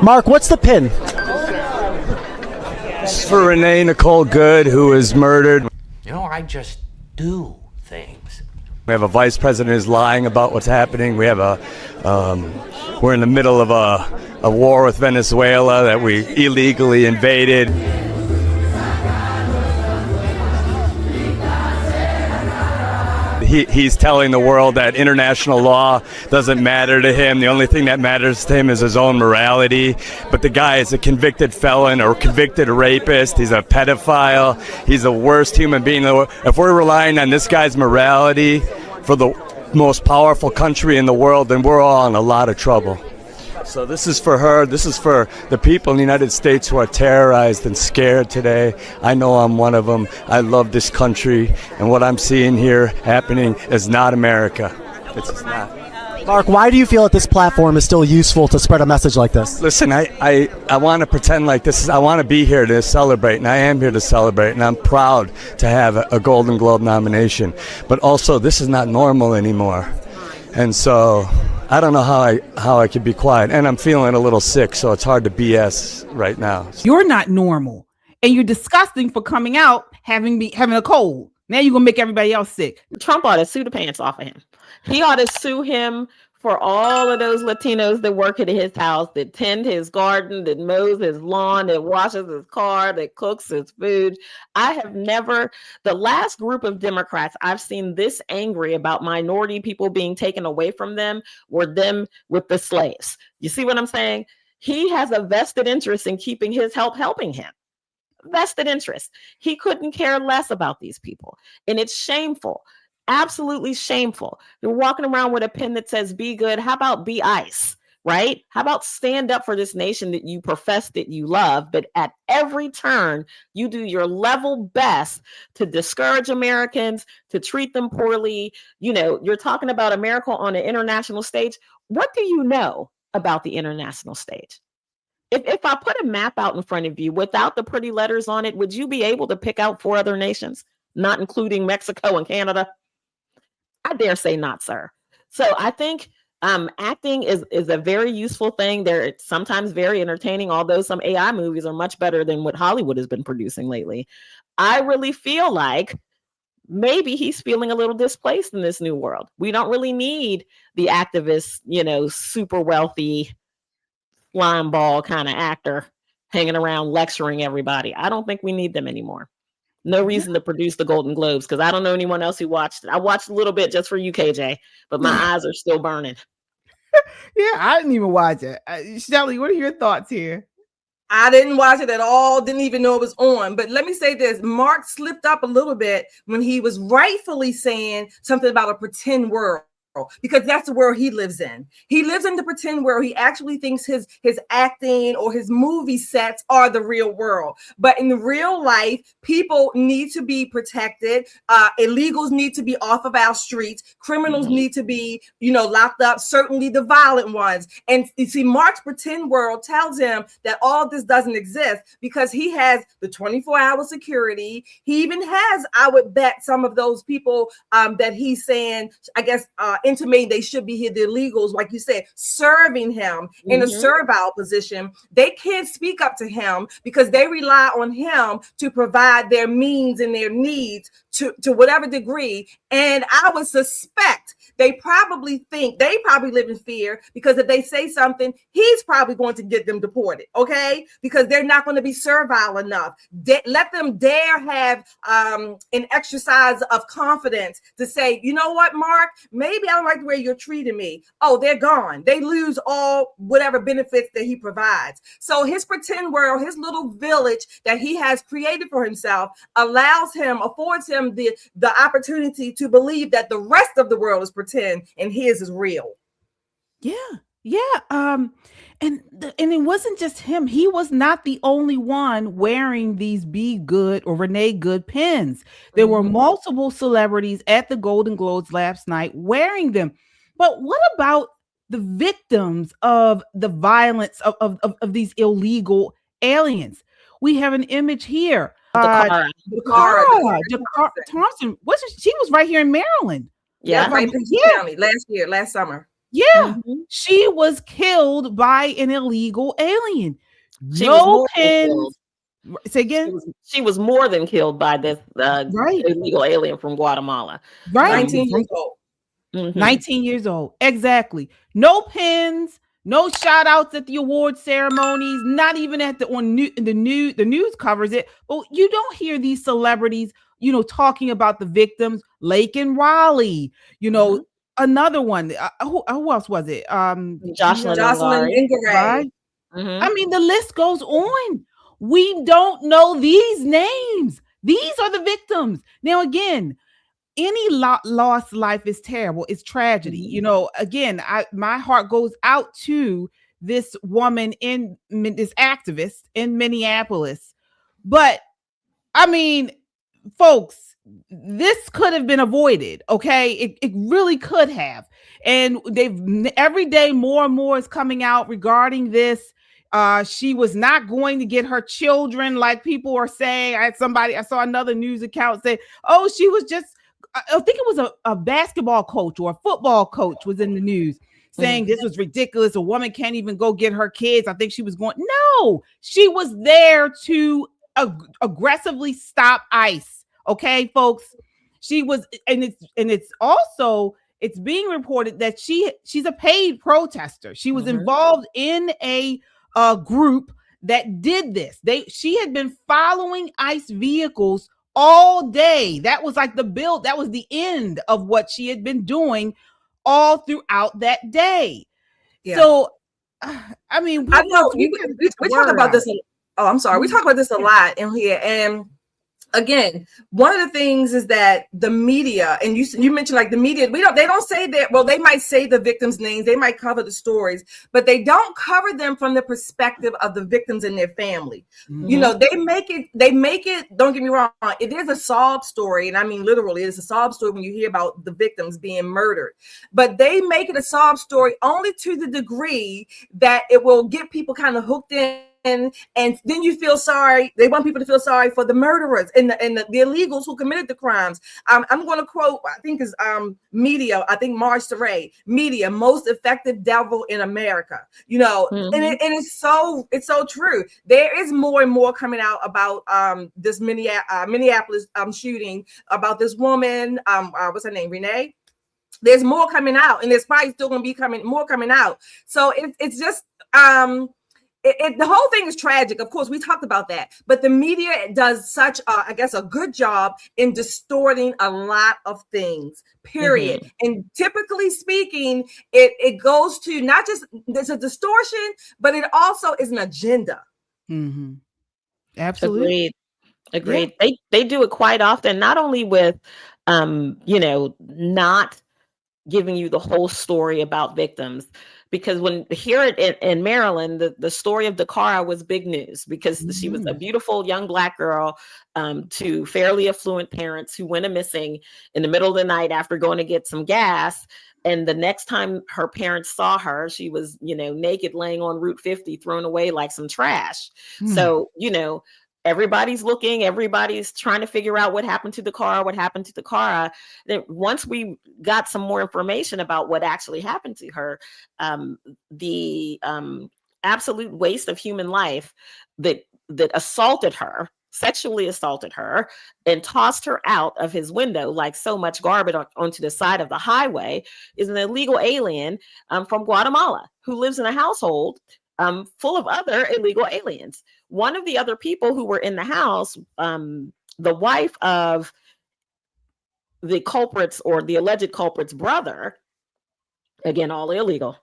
Mark, what's the pin? This is for Renee Good, who was murdered. You know, I just do things. We have a vice president who's lying about what's happening. We have we're in the middle of a war with Venezuela that we illegally invaded. He's telling the world that international law doesn't matter to him. The only thing that matters to him is his own morality. But the guy is a convicted felon or convicted rapist. He's a pedophile. He's the worst human being. If we're relying on this guy's morality for the most powerful country in the world, then we're all in a lot of trouble. So this is for her. This is for the people in the United States who are terrorized and scared today. I know I'm one of them. I love this country, and what I'm seeing here happening is not America. It's just not. Mark, why do you feel that this platform is still useful to spread a message like this? Listen, I want to pretend like this is, I want to be here to celebrate, and I am here to celebrate, and I'm proud to have a Golden Globe nomination. But also, this is not normal anymore. And so I don't know how I could be quiet, and I'm feeling a little sick, so it's hard to BS right now. You're not normal, and you're disgusting for coming out having a cold. Now you're gonna make everybody else sick. Trump ought to sue the pants off of him. He ought to sue him for all of those Latinos that work at his house, that tend his garden, that mows his lawn, that washes his car, that cooks his food. The last group of Democrats I've seen this angry about minority people being taken away from them were them with the slaves. You see what I'm saying? He has a vested interest in keeping his help helping him. Vested interest. He couldn't care less about these people. And it's shameful. Absolutely shameful. You're walking around with a pen that says be good. How about be ICE, right? How about stand up for this nation that you profess that you love, but at every turn you do your level best to discourage Americans, to treat them poorly. You know, you're talking about America on an international stage. What do you know about the international stage? If I put a map out in front of you without the pretty letters on it, would you be able to pick out 4 other nations, not including Mexico and Canada? I dare say not, sir. So I think acting is a very useful thing. They're sometimes very entertaining, although some AI movies are much better than what Hollywood has been producing lately. I really feel like maybe he's feeling a little displaced in this new world. We don't really need the activist, super wealthy, slime ball kind of actor hanging around lecturing everybody. I don't think we need them anymore. No reason to produce the Golden Globes, because I don't know anyone else who watched it. I watched a little bit just for you, KJ, but my eyes are still burning. Yeah, I didn't even watch it. Shelly, what are your thoughts here? I didn't watch it at all. Didn't even know it was on. But let me say this. Mark slipped up a little bit when he was rightfully saying something about a pretend world. Because that's the world he lives in. He lives in the pretend world. He actually thinks his acting or his movie sets are the real world. But in real life, people need to be protected. Illegals need to be off of our streets. Criminals need to be, locked up. Certainly the violent ones. And you see, Mark's pretend world tells him that all this doesn't exist because he has the 24-hour security. He even has, I would bet, some of those people that he's saying, I guess, intimating they should be here, the illegals, like you said, serving him in a servile position. They can't speak up to him because they rely on him to provide their means and their needs to whatever degree. And I would suspect they probably live in fear because if they say something, he's probably going to get them deported, okay? Because they're not going to be servile enough. Let them dare have an exercise of confidence to say, you know what, Mark, maybe I don't like the way you're treating me. Oh, they're gone. They lose all whatever benefits that he provides. So his pretend world, his little village that he has created for himself affords him the opportunity to believe that the rest of the world is pretend and his is real. And it wasn't just him. He was not the only one wearing these Be Good or Renee Good pins. There were multiple celebrities at the Golden Globes last night wearing them. But what about the victims of the violence of these illegal aliens? We have an image here. Dakara Thompson. She was right here in Maryland. Yeah, right in County last summer. Yeah, she was killed by an illegal alien. She was No more than killed. pins. Say again. She was more than killed by this Right. illegal alien from Guatemala. Right. 19 years old. 19 years old. Exactly. No pins, no shout outs at the award ceremonies, not even at the news covers it. But you don't hear these celebrities, talking about the victims. Lake and Raleigh, another one. Who else was it? Jocelyn Ingray. Right? I mean, the list goes on. We don't know these names. These are the victims. Now, again, any lost life is terrible. It's tragedy. Again, my heart goes out to this woman this activist in Minneapolis. But I mean, folks, this could have been avoided. Okay. It really could have. And every day more and more is coming out regarding this. She was not going to get her children, like people are saying. I saw another news account say, oh, she was just, I think it was a basketball coach or a football coach was in the news saying this was ridiculous. A woman can't even go get her kids. I think she was going, no, she was there to aggressively stop ICE. Okay, folks, she was, and it's being reported that she's a paid protester. She was involved in a group that did this. She had been following ICE vehicles all day. That was like that was the end of what she had been doing all throughout that day. Yeah. So, I mean, I know we talk about this. Oh, I'm sorry. We talk about this a lot in here. And again, one of the things is that the media, and you mentioned like the media, they don't say that. Well, they might say the victims' names, they might cover the stories, but they don't cover them from the perspective of the victims and their family. They make it, don't get me wrong, it is a sob story. And I mean, literally, it's a sob story when you hear about the victims being murdered, but they make it a sob story only to the degree that it will get people kind of hooked in. And then you feel sorry. They want people to feel sorry for the murderers and the illegals who committed the crimes. I'm going to quote, I think is media. I think Marge Saray, media, most effective devil in America. And it's so true. There is more and more coming out about this Minneapolis shooting, about this woman. What's her name? Renee. There's more coming out, and there's probably still going to be more coming out. So it's just the whole thing is tragic. Of course, we talked about that, but the media does such a good job in distorting a lot of things, period. And typically speaking, it goes to not just, there's a distortion, but it also is an agenda. Absolutely. Agreed. Yeah. They do it quite often, not only with, not giving you the whole story about victims, because when here in Maryland, the story of Dakara was big news because she was a beautiful young Black girl to fairly affluent parents who went missing in the middle of the night after going to get some gas. And the next time her parents saw her, she was, naked, laying on Route 50, thrown away like some trash. So, everybody's looking, everybody's trying to figure out what happened to Dakara. Then once we got some more information about what actually happened to her, the absolute waste of human life that assaulted her, sexually assaulted her, and tossed her out of his window like so much garbage onto the side of the highway is an illegal alien from Guatemala who lives in a household full of other illegal aliens. One of the other people who were in the house, the wife of the culprits or the alleged culprit's brother, again, all illegal,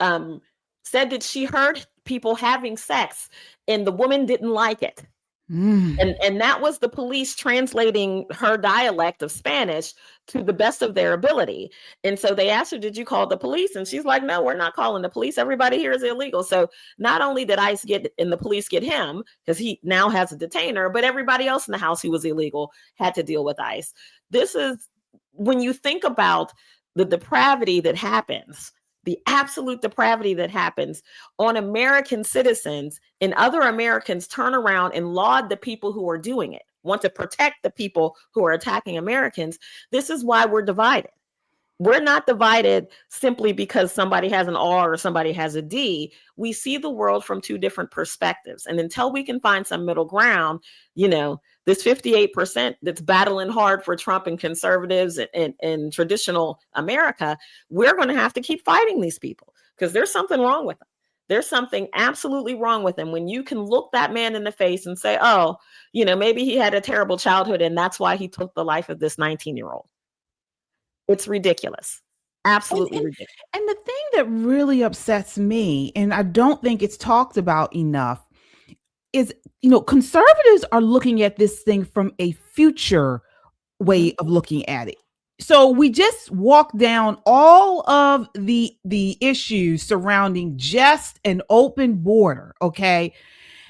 said that she heard people having sex and the woman didn't like it. And that was the police translating her dialect of Spanish to the best of their ability. And so they asked her, did you call the police? And she's like, no, we're not calling the police. Everybody here is illegal. So not only did ICE and the police get him, because he now has a detainer, but everybody else in the house who was illegal had to deal with ICE. This is, when you think about the depravity that happens, the absolute depravity that happens on American citizens, and other Americans turn around and laud the people who are doing it, want to protect the people who are attacking Americans. This is why we're divided. We're not divided simply because somebody has an R or somebody has a D. We see the world from two different perspectives. And until we can find some middle ground, this 58% that's battling hard for Trump and conservatives and traditional America, we're going to have to keep fighting these people because there's something wrong with them. There's something absolutely wrong with him when you can look that man in the face and say, oh, maybe he had a terrible childhood and that's why he took the life of this 19-year-old. It's ridiculous. Absolutely ridiculous. And the thing that really upsets me, and I don't think it's talked about enough, is, conservatives are looking at this thing from a future way of looking at it. So we just walked down all of the issues surrounding just an open border, okay?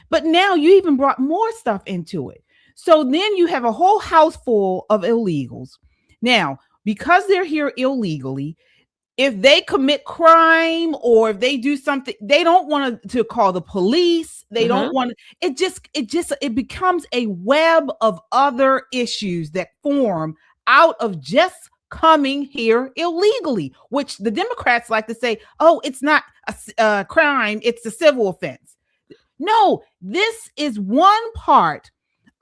But now you even brought more stuff into it. So then you have a whole house full of illegals. Now, because they're here illegally, if they commit crime or if they do something, they don't want to call the police. They don't want it becomes a web of other issues that form out of just coming here illegally, which the Democrats like to say, oh, it's not a crime, it's a civil offense. No, this is one part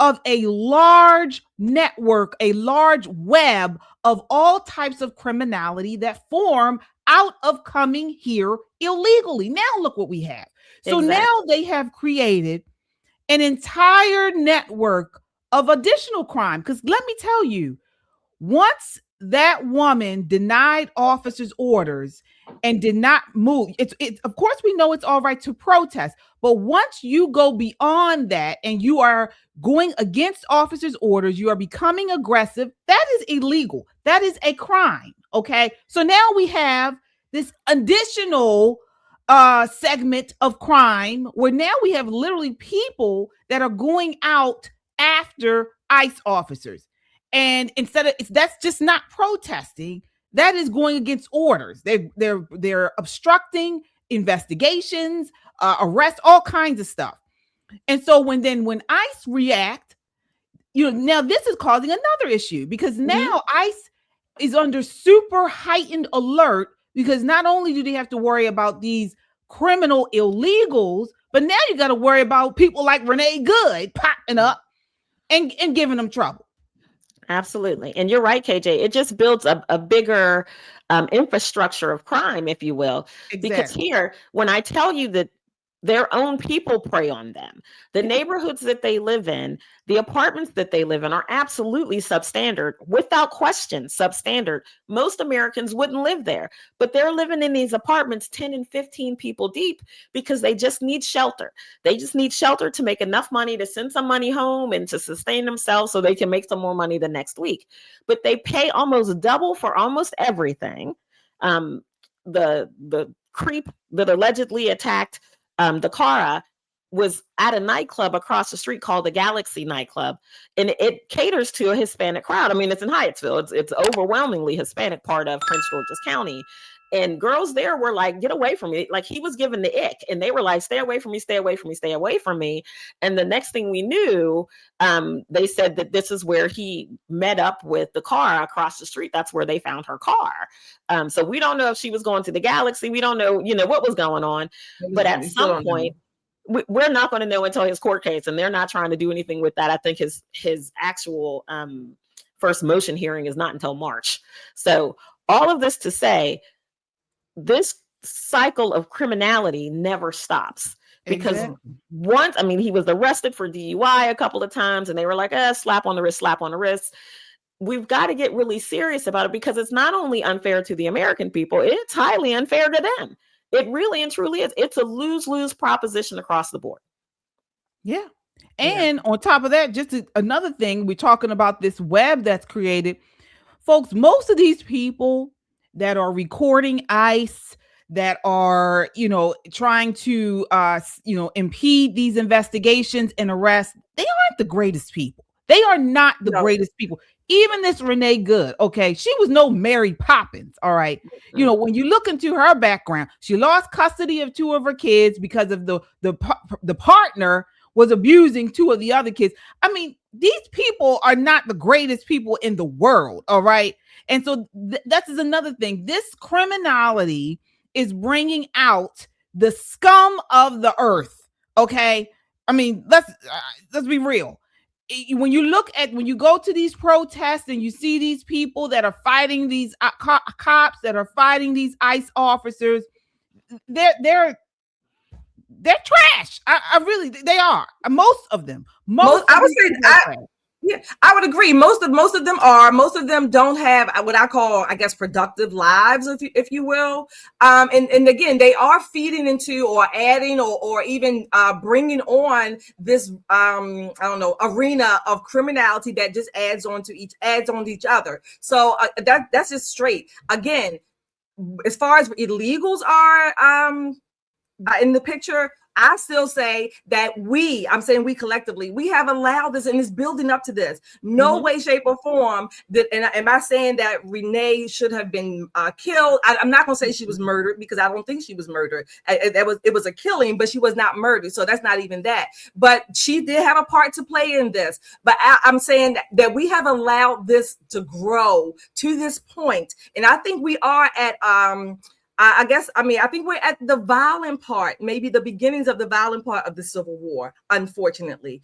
of a large network, a large web of all types of criminality that form out of coming here illegally. Now look what we have. So now they have created an entire network of additional crime. Because let me tell you, once that woman denied officers' orders and did not move, it's of course we know it's all right to protest, but once you go beyond that and you are going against officers' orders, you are becoming aggressive, that is illegal. That is a crime. Okay. So now we have this additional segment of crime where now we have literally people that are going out after ICE officers. And that's just not protesting, that is going against orders. They're obstructing investigations, arrests, all kinds of stuff. And so when ICE react, now this is causing another issue because now ICE is under super heightened alert because not only do they have to worry about these criminal illegals, but now you got to worry about people like Renee Good popping up and giving them trouble. Absolutely. And you're right, KJ. It just builds a bigger infrastructure of crime, if you will. Exactly. Because here, when I tell you that their own people prey on them, the neighborhoods that they live in, the apartments that they live in are absolutely substandard, without question, substandard. Most Americans wouldn't live there, but they're living in these apartments 10 and 15 people deep because they just need shelter. They just need shelter to make enough money to send some money home and to sustain themselves so they can make some more money the next week. But they pay almost double for almost everything. The creep that allegedly attacked the Cara was at a nightclub across the street called the Galaxy nightclub, and it caters to a Hispanic crowd. I mean, it's in Hyattsville. It's overwhelmingly Hispanic part of Prince George's County, and girls there were like, "Get away from me!" Like he was given the ick, and they were like, "Stay away from me! Stay away from me! Stay away from me!" And the next thing we knew, they said that this is where he met up with the car across the street. That's where they found her car. So we don't know if she was going to the Galaxy. We don't know, what was going on. But at some point, we're not going to know until his court case, and they're not trying to do anything with that. I think his actual first motion hearing is not until March. So all of this to say, this cycle of criminality never stops. Because once, he was arrested for DUI a couple of times, and they were like, slap on the wrist, slap on the wrist. We've got to get really serious about it because it's not only unfair to the American people, it's highly unfair to them. It really and truly is. It's a lose-lose proposition across the board. Yeah. And on top of that, just another thing, we're talking about this web that's created. Folks, most of these people that are recording ICE, that are, trying to, impede these investigations and arrests, they aren't the greatest people. They are not the greatest people. Even this Renee Good, okay, she was no Mary Poppins, all right? When you look into her background, she lost custody of 2 of her kids because of the partner was abusing 2 of the other kids. These people are not the greatest people in the world, all right? And so that is another thing. This criminality is bringing out the scum of the earth. Okay, I mean, let's be real. When you go to these protests and you see these people that are fighting these cops that are fighting these ICE officers, they're trash. I really, they are. Most of them. I would say, yeah, I would agree. Most of them are. Most of them don't have what I call, I guess, productive lives, if you will. And again, they are feeding into or adding or even bringing on this I don't know, arena of criminality that just adds on to each other. So that's just straight. Again, as far as illegals are in the picture, I still say that I'm saying we collectively, we have allowed this and it's building up to this. No way, shape, or form am I saying that Renee should have been killed? I'm not going to say she was murdered, because I don't think she was murdered. It was a killing, but she was not murdered. So that's not even that. But she did have a part to play in this. But I'm saying that we have allowed this to grow to this point. And I think we are at, I think we're at the violent part, maybe the beginnings of the violent part of the Civil War, unfortunately.